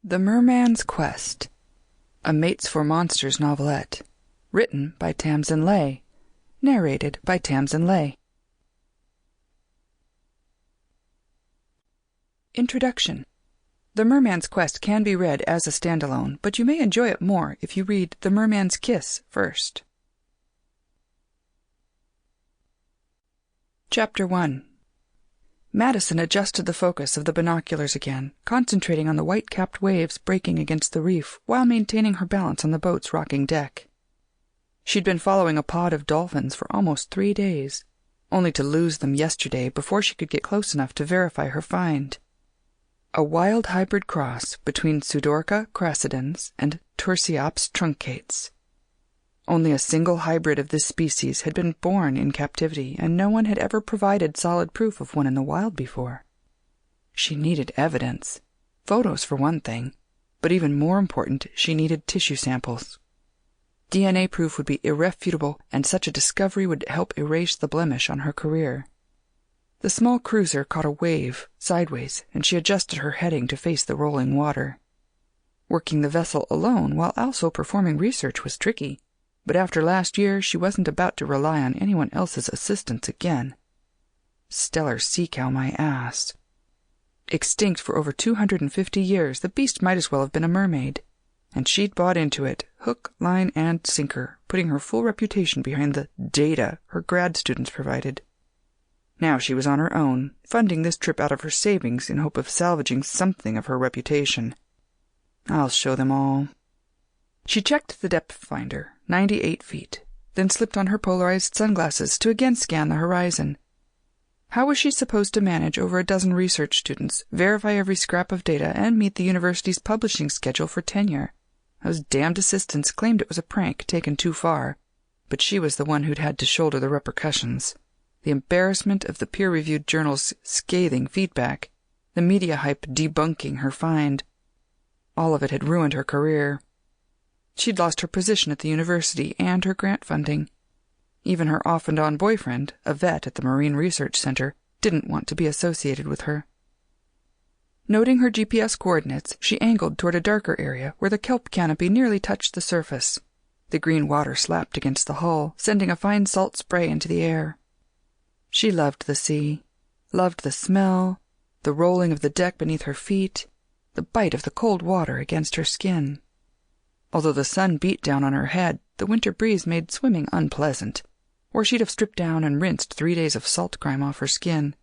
The Merman's Quest, a Mates for Monsters novelette, written by Tamsin Ley, narrated by Tamsin Ley. Introduction. The Merman's Quest can be read as a standalone, but you may enjoy it more if you read The Merman's Kiss first. Chapter 1. Madison adjusted the focus of the binoculars again, concentrating on the white-capped waves breaking against the reef while maintaining her balance on the boat's rocking deck. She'd been following a pod of dolphins for almost 3 days, only to lose them yesterday before she could get close enough to verify her find. A wild hybrid cross between Pseudorca crassidens and Tursiops truncates. Only a single hybrid of this species had been born in captivity, and no one had ever provided solid proof of one in the wild before. She needed evidence. Photos for one thing, but even more important, she needed tissue samples. DNA proof would be irrefutable, and such a discovery would help erase the blemish on her career. The small cruiser caught a wave, sideways, and she adjusted her heading to face the rolling water. Working the vessel alone while also performing research was tricky. But after last year, she wasn't about to rely on anyone else's assistance again. Stellar sea cow, my ass. Extinct for over 250 years, the beast might as well have been a mermaid. And she'd bought into it, hook, line, and sinker, putting her full reputation behind the data her grad students provided. Now she was on her own, funding this trip out of her savings in hope of salvaging something of her reputation. I'll show them all. She checked the depth finder, 98 feet, then slipped on her polarized sunglasses to again scan the horizon. How was she supposed to manage over a dozen research students, verify every scrap of data, and meet the university's publishing schedule for tenure? Those damned assistants claimed it was a prank taken too far, but she was the one who'd had to shoulder the repercussions. The embarrassment of the peer-reviewed journal's scathing feedback, the media hype debunking her find. All of it had ruined her career. She'd lost her position at the university and her grant funding. Even her off-and-on boyfriend, a vet at the Marine Research Center, didn't want to be associated with her. Noting her GPS coordinates, she angled toward a darker area where the kelp canopy nearly touched the surface. The green water slapped against the hull, sending a fine salt spray into the air. She loved the sea, loved the smell, the rolling of the deck beneath her feet, the bite of the cold water against her skin. Although the sun beat down on her head, the winter breeze made swimming unpleasant, or she'd have stripped down and rinsed 3 days of salt grime off her skin.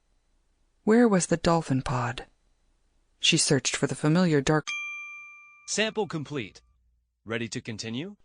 Where was the dolphin pod? She searched for the familiar dark... Sample complete. Ready to continue?